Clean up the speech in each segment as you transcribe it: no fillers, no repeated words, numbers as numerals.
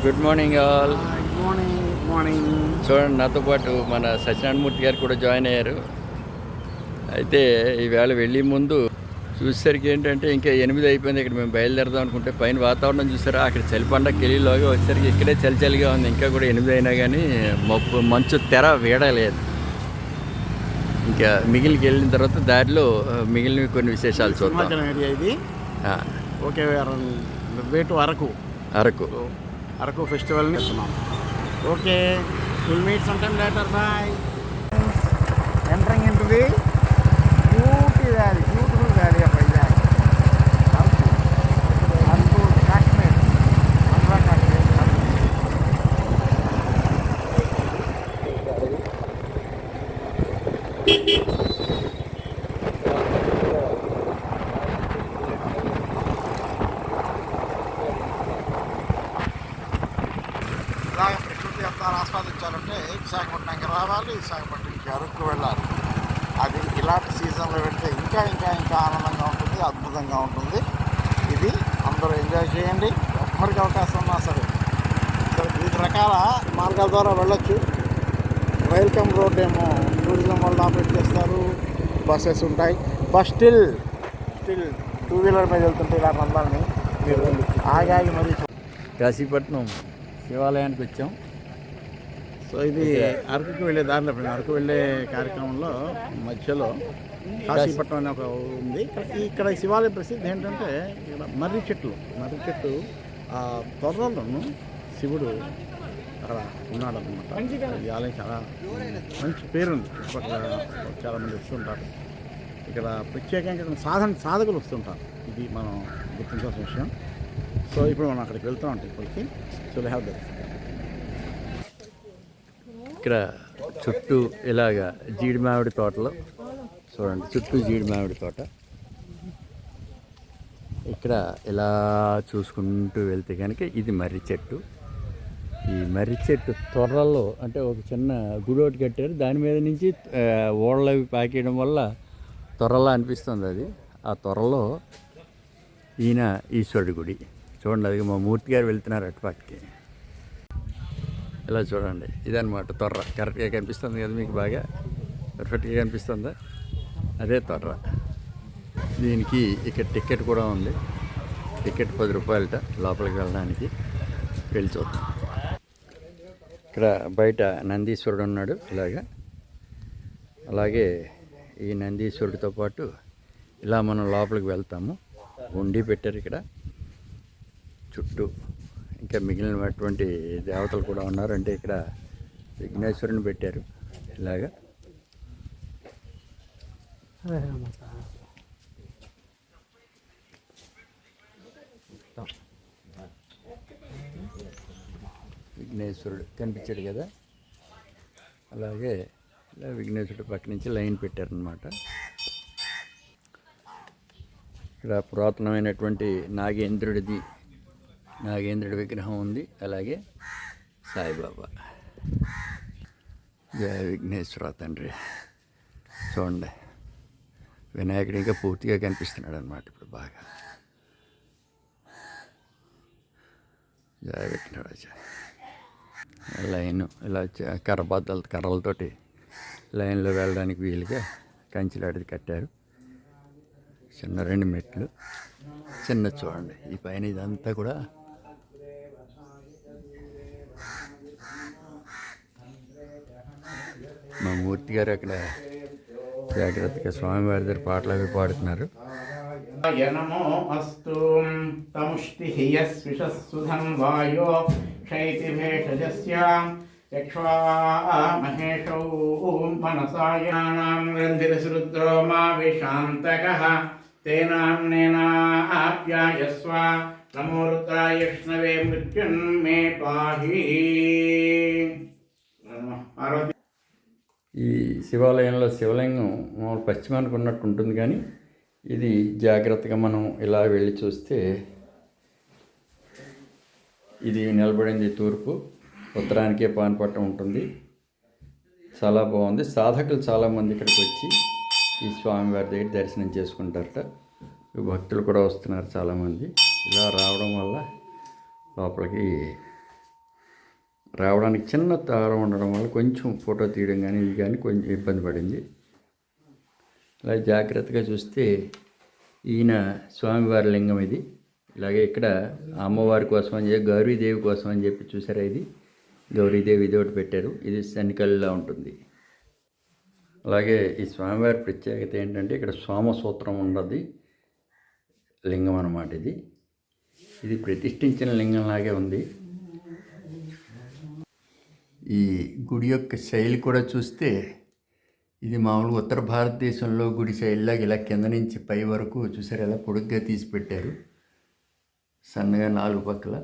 Good morning all. Good morning. Good morning. చూడండి, నాతో పాటు మన సత్యనారాయణమూర్తి గారు కూడా జాయిన్ అయ్యారు. అయితే ఈవేళ వెళ్ళే ముందు చూసేసరికి ఏంటంటే ఇంకా 8 అయిపోయింది. ఇక్కడ మేము బయలుదేరదాం అనుకుంటే పైన వాతావరణం చూసారా, అక్కడ చలి పండగ కెళ్ళిలోగా వచ్చేసరికి ఇక్కడే చలి చలిగా ఉంది. ఇంకా కూడా 8 అయినా కానీ మంచు తెర వీడలేదు. ఇంకా మిగిలికి వెళ్ళిన తర్వాత దారిలో మిగిలిన కొన్ని విశేషాలు చూద్దాం. ఇది ఓకే. వేటు అరకు అరకు ఫెస్టివల్ని ఇస్తున్నాం. Okay, will meet some time later. Bye. Entering into the beautiful valley of Vizag. Araku Kashmir, Andhra Kashmir. ఇలాగ ప్రకృతి అంతాన్ని ఆస్వాదించాలంటే విశాఖపట్నంకి రావాలి, విశాఖపట్నంకి అరకు వెళ్ళాలి. అది ఇలాంటి సీజన్లో వెళ్తే ఇంకా ఇంకా ఇంకా ఆనందంగా ఉంటుంది, అద్భుతంగా ఉంటుంది. ఇది అందరూ ఎంజాయ్ చేయండి. ఎవరికి అవకాశం ఉన్నా సరే వివిధ రకాల మార్గాల ద్వారా వెళ్ళొచ్చు. వెల్కమ్ రోడ్ ఏమో టూరిజం వాళ్ళు ఆపరేట్ చేస్తారు, బస్సెస్ ఉంటాయి. బస్ స్టిల్ 2 వీలర్ మీద వెళ్తుంటే ఇలా అందాలని మీరు ఆగాగి మరీ. కాశీపట్నం శివాలయానికి వచ్చాం. సో ఇది అరకుకి వెళ్ళే దారిలో, అరకు వెళ్ళే కార్యక్రమంలో మధ్యలో కాశీపట్నం అనే ఒక ఉంది. ఇక్కడ శివాలయ ప్రసిద్ధి ఏంటంటే ఇక్కడ మర్రి చెట్టు త్వరలోను శివుడు అక్కడ ఉన్నాడనమాట. ఈ ఆలయం చాలా మంచి పేరుంది. చుట్టుపక్కల చాలామంది వస్తుంటారు. ఇక్కడ ప్రత్యేకంగా సాధకులు వస్తుంటారు. ఇది మనం గుర్తించాల్సిన విషయం. సో ఇప్పుడు మనం అక్కడికి వెళ్తూ ఉంటాం. ఇప్పటికి సో హ్యావ్ దట్. ఇక్కడ చుట్టూ ఇలాగా జీడి మామిడి తోటలో చూడండి, చుట్టూ జీడి మామిడి తోట. ఇక్కడ ఇలా చూసుకుంటూ వెళ్తే కనుక ఇది మర్రి చెట్టు. ఈ మర్రి చెట్టు తొర్రల్లో అంటే ఒక చిన్న గుడి ఒకటి కట్టారు. దాని మీద నుంచి ఓడలు అవి పాకేయడం వల్ల తొర్రలా అనిపిస్తుంది. అది ఆ తొర్రలో ఈయన ఈశ్వరుడి గుడి. చూడండి, అది మా మూర్తి గారు వెళ్తున్నారు అటుపక్కకి. ఇలా చూడండి, ఇదన్నమాట తొర్ర. కరెక్ట్గా కనిపిస్తుంది కదా మీకు? బాగా పర్ఫెక్ట్గా కనిపిస్తుందా? అదే తొర్ర. దీనికి ఇక్కడ టికెట్ కూడా ఉంది. టికెట్ 10 రూపాయలట లోపలికి వెళ్ళడానికి. వెళ్ళి చూద్దాం. ఇక్కడ బయట నందీశ్వరుడు ఉన్నాడు ఇలాగా. అలాగే ఈ నందీశ్వరుడితో పాటు ఇలా మనం లోపలికి వెళ్తాము. ఉండి పెట్టారు ఇక్కడ చుట్టూ. ఇంకా మిగిలినటువంటి దేవతలు కూడా ఉన్నారు. అంటే ఇక్కడ విఘ్నేశ్వరుని పెట్టారు ఇలాగా. విఘ్నేశ్వరుడు కనిపించాడు కదా, అలాగే ఇలా విఘ్నేశ్వరుడు పక్క నుంచి లైన్ పెట్టారనమాట. ఇక్కడ పురాతనమైనటువంటి నాగేంద్రుడి విగ్రహం ఉంది. అలాగే సాయిబాబా. జయ విఘ్నేశ్వర తండ్రి. చూడండి, వినాయకుడు ఇంకా పూర్తిగా కనిపిస్తున్నాడు అనమాట ఇప్పుడు బాగా. జయ విఘ్నరాజ. లైన్ ఇలా కర్రలతోటి లైన్లో వెళ్ళడానికి వీలుగా కంచెలాడిది కట్టారు. చిన్న 2 మెట్లు చిన్న. చూడండి, ఈ పైన ఇదంతా కూడా మా మూర్తి గారు అక్కడ జాగ్రత్తగా స్వామివారి దగ్గర పాటలు అవి పాడుతున్నారు. నమో అస్తు తముష్టి యస్విషస్సుధం వాయో క్షైతి భేషజస్య యక్ష్వా మహేషౌ మనసాయానాం గ్రంథిరసురుద్రో మా విశాంతకః తేనాన్నేనాప్యాయస్వ నమో రుద్రాయష్ణవే మృత్యున్మే పాహి. ఈ శివాలయంలో శివలింగం పశ్చిమానికి ఉన్నట్టు ఉంటుంది, కానీ ఇది జాగ్రత్తగా మనం ఇలా వెళ్ళి చూస్తే ఇది నిలబడింది తూర్పు, ఉత్తరానికే పాన్పట్టం ఉంటుంది. చాలా బాగుంది. సాధకులు చాలామంది ఇక్కడికి వచ్చి ఈ స్వామివారి దగ్గర దర్శనం చేసుకుంటారట. భక్తులు కూడా వస్తున్నారు చాలామంది. ఇలా రావడం వల్ల లోపలికి రావడానికి చిన్న దారం ఉండడం వల్ల కొంచెం ఫోటో తీయడం కానీ ఇది కానీ కొంచెం ఇబ్బంది పడింది. అలా జాగ్రత్తగా చూస్తే ఈయన స్వామివారి లింగం ఇది. ఇలాగే ఇక్కడ అమ్మవారి కోసం అని చెప్పి గౌరీదేవి కోసం అని చెప్పి చూసారా, ఇది గౌరీదేవి ఇది ఒకటి పెట్టారు. ఇది శనికల్లా ఉంటుంది. అలాగే ఈ స్వామివారి ప్రత్యేకత ఏంటంటే ఇక్కడ సోమసూత్రం ఉన్నది లింగం అన్నమాట. ఇది ప్రతిష్ఠించిన లింగంలాగే ఉంది. ఈ గుడి యొక్క శైలి కూడా చూస్తే ఇది మామూలుగా ఉత్తర భారతదేశంలో గుడి శైలిలాగా ఇలా కింద నుంచి పై వరకు చూసారు, ఎలా పొడుగ్గా తీసి పెట్టారు, సన్నగా 4 పక్కల.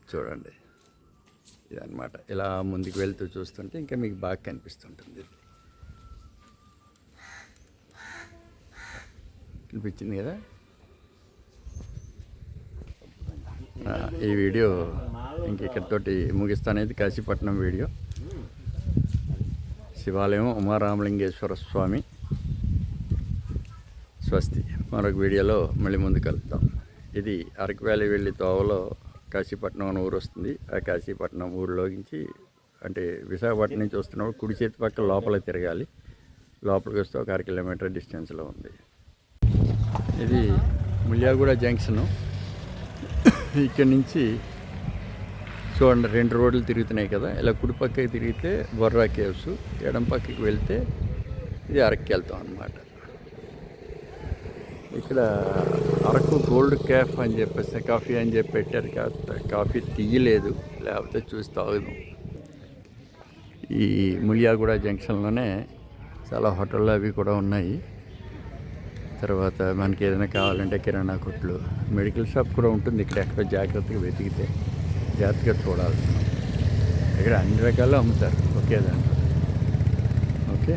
చూడండి ఇదన్నమాట. ఇలా ముందుకు వెళ్తూ చూస్తుంటే ఇంకా మీకు బాగా కనిపిస్తుంటుంది. కనిపించింది కదా. ఈ వీడియో ఇంక ఇక్కడితోటి ముగిస్తానేది కాశీపట్నం వీడియో. శివాలయం ఉమారామలింగేశ్వర స్వామి. స్వస్తి. మరొక వీడియోలో మళ్ళీ ముందు కలుద్దాం. ఇది అరకు వ్యాలీ వెళ్ళి తోవలో కాశీపట్నం అని ఊరు వస్తుంది. ఆ కాశీపట్నం ఊరిలోంచి అంటే విశాఖపట్నం నుంచి వస్తున్నప్పుడు కుడి చేతి పక్క లోపల తిరగాలి. లోపలికి వస్తే ఒక 1 కిలోమీటర్ డిస్టెన్స్లో ఉంది. ఇది ముల్యాగూడ జంక్షను. ఇక్కడి నుంచి చూడండి 2 రోడ్లు తిరుగుతున్నాయి కదా. ఇలా కుడి పక్కకి తిరిగితే బొర్రా కేవ్స్, ఎడం పక్కకి వెళ్తే ఇది అరకుకి వెళ్తాం అన్నమాట. ఇక్కడ అరకు గోల్డ్ క్యాఫ్ అని చెప్పేసి కాఫీ అని చెప్పి పెట్టారు. కాఫీ తీయలేదు, లేకపోతే చూసి తాగుదాం. ఈ ముల్యాగూడ జంక్షన్లోనే చాలా హోటళ్ళు అవి కూడా ఉన్నాయి. తర్వాత మనకి ఏదైనా కావాలంటే కిరాణా కొట్లు, మెడికల్ షాప్ కూడా ఉంటుంది ఇక్కడ. ఎక్కడ జాగ్రత్తగా వెతికితే జాగ్రత్తగా చూడాలి. ఇక్కడ అన్ని రకాలు అమ్ముతారు ఒకే దాంట్లో. ఓకే,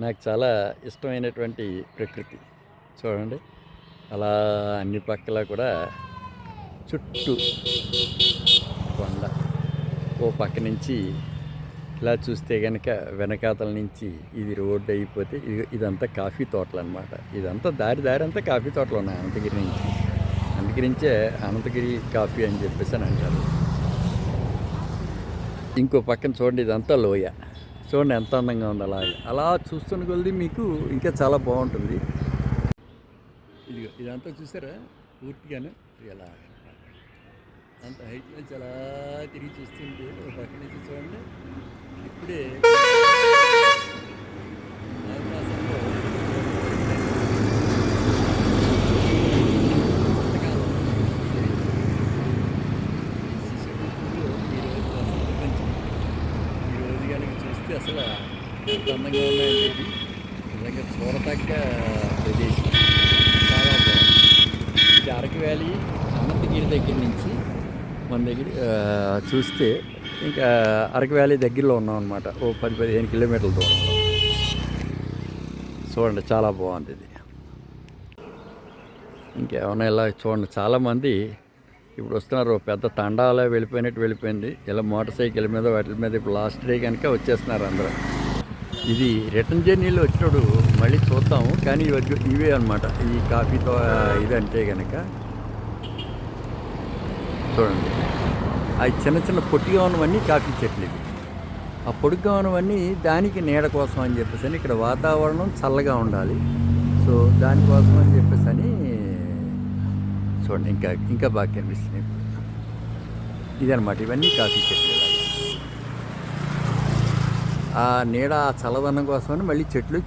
నాకు చాలా ఇష్టమైనటువంటి ప్రకృతి చూడండి. అలా అన్ని పక్కల కూడా చుట్టూ కొండ. ఓ పక్క నుంచి ఇలా చూస్తే కనుక వెనకాతల నుంచి ఇది రోడ్డు అయిపోతే ఇదంతా కాఫీ తోటలు అనమాట. ఇదంతా దారి అంతా కాఫీ తోటలు ఉన్నాయి అనంతగిరి నుంచి. అందుగురించే అనంతగిరి కాఫీ అని చెప్పేసి అని అంటారు. ఇంకో పక్కన చూడండి, ఇదంతా లోయ. చూడండి ఎంత అందంగా ఉంది. అలా చూస్తున్న కొద్ది మీకు ఇంకా చాలా బాగుంటుంది. ఇదంతా చూసారా పూర్తిగానే ఎలా అంత హైట్ నుంచి అలా తిరిగి చూస్తుంటే ఒక పక్క నుంచి చూడండి. ఇప్పుడే ఆకాశంలో ఈరోజు కనుక చూస్తే అసలు ఎంత అందంగా ఉన్నాయండి. నిజంగా చూడతగ్గ ప్రదేశం, చాలా బాగుంది. ఇది అరకు వ్యాలీ అనంతగిరి దగ్గర నుంచి మన దగ్గర చూస్తే ఇంకా అరకు వ్యాలీ దగ్గరలో ఉన్నాం అనమాట. ఓ 10-15 కిలోమీటర్ల దూరంలో. చూడండి చాలా బాగుంది ఇది. ఇంకేమైనా ఇలా చూడండి, చాలామంది ఇప్పుడు వస్తున్నారు. పెద్ద తండాలో వెళ్ళిపోయింది. ఇలా మోటార్ సైకిల్ మీద వాటి మీద ఇప్పుడు లాస్ట్ డే కనుక వచ్చేస్తున్నారు అందరూ. ఇది రిటర్న్ జర్నీలో వచ్చినప్పుడు మళ్ళీ చూద్దాము. కానీ ఇవే అనమాట ఈ కాఫీతో ఇదంటే కనుక చూడండి. అవి చిన్న పొట్టిగా ఉన్నవన్నీ కాఫీ చెట్లు. ఇవి ఆ పొడుగ్గా ఉన్నవన్నీ దానికి నీడ కోసం అని చెప్పేసి అని, ఇక్కడ వాతావరణం చల్లగా ఉండాలి. సో దానికోసం అని చెప్పేసి అని చూడండి ఇంకా బాగా కనిపిస్తున్నాయి. ఇదనమాట, ఇవన్నీ కాఫీ చెట్లు. ఆ నీడ ఆ చల్లదనం కోసమని మళ్ళీ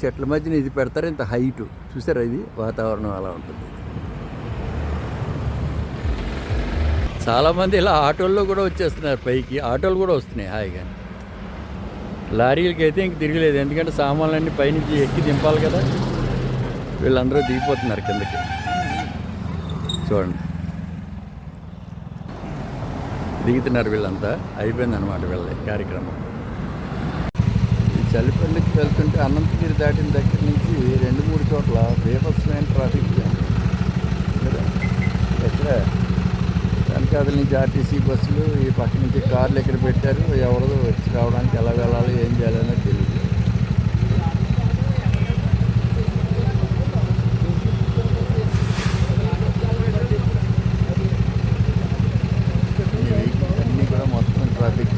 చెట్ల మధ్యన ఇది పెడతారు. ఇంత హైటు చూసారా, ఇది వాతావరణం అలా ఉంటుంది. చాలామంది ఇలా ఆటోల్లో కూడా వచ్చేస్తున్నారు పైకి. ఆటోలు కూడా వస్తున్నాయి హాయిగా. లారీలకి అయితే ఇంక తిరగలేదు, ఎందుకంటే సామాన్లన్నీ పైనుంచి ఎక్కి దింపాలి కదా. వీళ్ళందరూ దిగిపోతున్నారు కిందకి. చూడండి దిగుతున్నారు వీళ్ళంతా. అయిపోయిందనమాట వీళ్ళ కార్యక్రమం. ఈ చలిపల్లికి వెళ్తుంటే అనంతగిరి దాటిన దగ్గర నుంచి 2-3 చోట్ల బీభత్సమైన ట్రాఫిక్ జామ్. ఎక్కడ వెనకాదల నుంచి ఆర్టీసీ బస్సులు, ఈ పక్క నుంచి కార్లు ఎక్కడ పెట్టారు, ఎవరిదో వచ్చి రావడానికి ఎలా వెళ్ళాలి, ఏం చేయాలనే తెలియదు.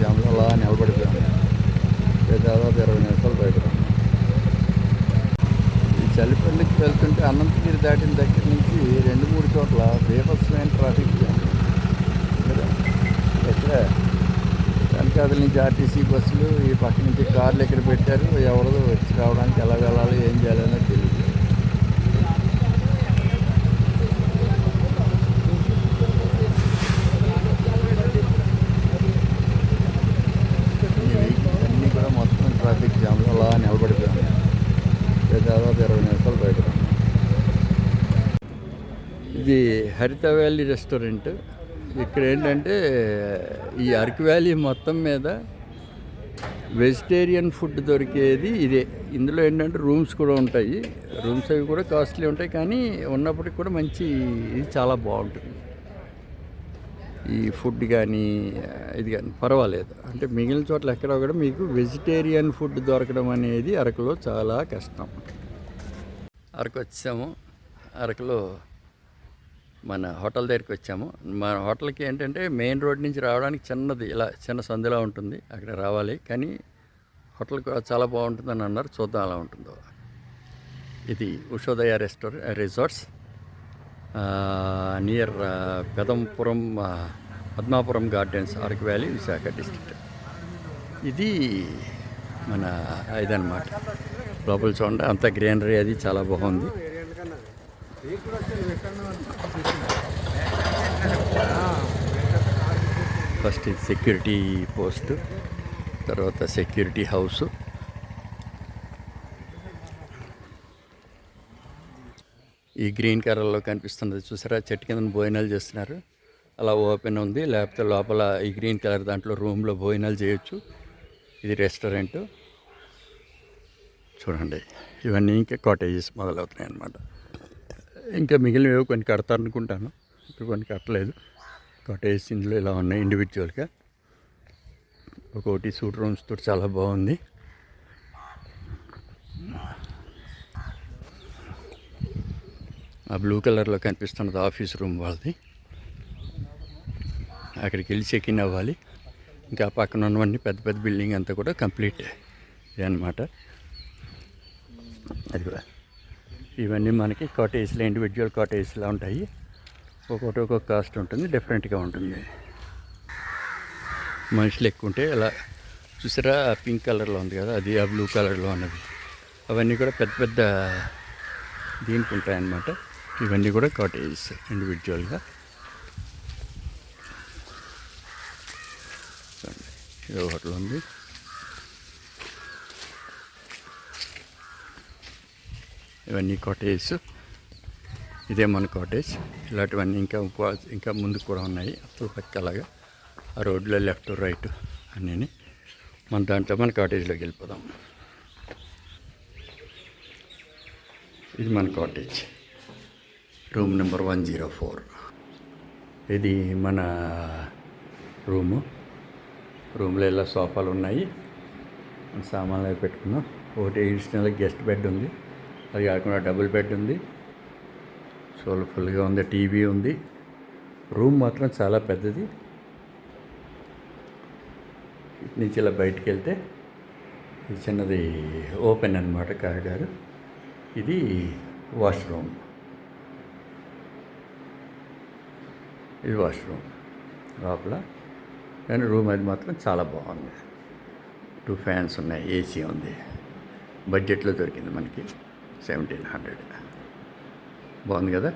జామ్లో అలా నిలబడిపోయాము. దాదాపు 20 నిమిషాలు బయట ఉన్నాం. ఈ చలిపల్లికి వెళ్తుంటే అనంతగిరి దాటిన దగ్గర నుంచి 2-3 చోట్ల బీభత్సమైన ట్రాఫిక్ జామ్ కదా. ఎక్కడ వెనకాదల నుంచి ఆర్టీసీ బస్సులు, ఈ పక్క నుంచి కార్లు ఎక్కడ పెట్టారు, ఎవరిదో వచ్చి రావడానికి ఎలా వెళ్ళాలి, ఏం చేయాలనే తెలియదు. అన్నీ కూడా మొత్తం ట్రాఫిక్ జామ్లో అలా నిలబడిపోయాము. దాదాపు 20 నిమిషాలు బయట ఉన్నాం. ఇది హరిత వ్యాలీ రెస్టారెంట్. ఇక్కడ ఏంటంటే ఈ అరకు వ్యాలీ మొత్తం మీద వెజిటేరియన్ ఫుడ్ దొరికేది ఇదే. ఇందులో ఏంటంటే రూమ్స్ కూడా ఉంటాయి. రూమ్స్ అవి కూడా కాస్ట్లీ ఉంటాయి, కానీ ఉన్నప్పటికి కూడా మంచి ఇది చాలా బాగుంటుంది. ఈ ఫుడ్ కానీ ఇది కానీ పర్వాలేదు. అంటే మిగిలిన చోట్ల ఎక్కడ కూడా మీకు వెజిటేరియన్ ఫుడ్ దొరకడం అనేది అరకులో చాలా కష్టం. అరకు వచ్చాము. అరకులో మన హోటల్ దగ్గరికి వచ్చాము. మన హోటల్కి ఏంటంటే మెయిన్ రోడ్ నుంచి రావడానికి చిన్నది ఇలా చిన్న సందులా ఉంటుంది, అక్కడ రావాలి. కానీ హోటల్ చాలా బాగుంటుందని అన్నారు. చూద్దాం ఎలా ఉంటుందో. ఇది Ushodaya resorts near Pedampuram Padmapuram gardens, Araku valley, Visakha district. ఇది మన ఇదన్నమాట. లోపల చూడండి, అంత గ్రీనరీ అది చాలా బాగుంది. ఫస్ట్ ఇది సెక్యూరిటీ పోస్ట్, తర్వాత సెక్యూరిటీ హౌస్. ఈ గ్రీన్ కలర్లో కనిపిస్తున్నది చూసారా, చెట్టు కింద భోజనాలు చేస్తున్నారు. అలా ఓపెన్ ఉంది, లేకపోతే లోపల ఈ గ్రీన్ కలర్ దాంట్లో రూమ్లో భోజనాలు చేయొచ్చు. ఇది రెస్టారెంట్ చూడండి. ఇవన్నీ ఇంకా కాటేజెస్ మొదలవుతున్నాయి అన్నమాట. ఇంకా మిగిలినవి కొన్ని కడతారనుకుంటాను, ఇప్పుడు కొన్ని కట్టలేదు. కాటేజెస్ ఇందులో ఇలా ఉన్నాయి ఇండివిజువల్గా. ఒకటి సూట్ రూమ్స్ తోటి చాలా బాగుంది. ఆ బ్లూ కలర్లో కనిపిస్తున్నది ఆఫీస్ రూమ్ వాళ్ళది. అక్కడికి వెళ్ళి చెక్ ఇన్ అవ్వాలి. ఇంకా పక్కన ఉన్నవన్నీ పెద్ద పెద్ద బిల్డింగ్ అంతా కూడా కంప్లీట్ అన్నమాట. అది కూడా ఇవన్నీ మనకి కాటేజ్లో ఇండివిజువల్ కాటేజ్లా ఉంటాయి. ఒక్కొక్కటి ఒక్కొక్క కాస్ట్ ఉంటుంది, డిఫరెంట్గా ఉంటుంది. మనుషులు ఎక్కువ ఉంటే అలా చూసారా, పింక్ కలర్లో ఉంది కదా, అది ఆ బ్లూ కలర్లో ఉన్నది. అవన్నీ కూడా పెద్ద పెద్ద దీనికి ఉంటాయన్నమాట. ఇవన్నీ కూడా కాటేజెస్ ఇండివిజువల్గా. ఇది హోటల్ ఉంది. ఇవన్నీ కాటేజెస్. ఇదే మన కాటేజ్. ఇలాంటివన్నీ ఇంకా ముందుకు కూడా ఉన్నాయి. అప్పుడు పక్క అలాగా ఆ రోడ్లో లెఫ్ట్ రైట్ అన్నీ. మన దాంట్లో మన కాటేజ్లోకి వెళ్ళిపోదాం. ఇది మన కాటేజ్, రూమ్ నెంబర్ 104. ఇది మన రూమ్లో ఇలా సోఫాలు ఉన్నాయి, సామాన్లు అవి పెట్టుకున్నాం. ఒకటి అడిషనల్ గెస్ట్ బెడ్ ఉంది, అది కాకుండా డబుల్ బెడ్ ఉంది. ఫుల్గా ఉంది, టీవీ ఉంది. రూమ్ మాత్రం చాలా పెద్దది. ఇటు నుంచి ఇలా బయటికి వెళ్తే ఇది చిన్నది ఓపెన్ అన్నమాట కారిడారు. ఇది వాష్రూమ్. ఇది వాష్రూమ్ లోపల. కానీ రూమ్ అది మాత్రం చాలా బాగుంది. 2 ఫ్యాన్స్ ఉన్నాయి, ఏసీ ఉంది. బడ్జెట్లో దొరికింది మనకి 1700. బాగుంది కదా.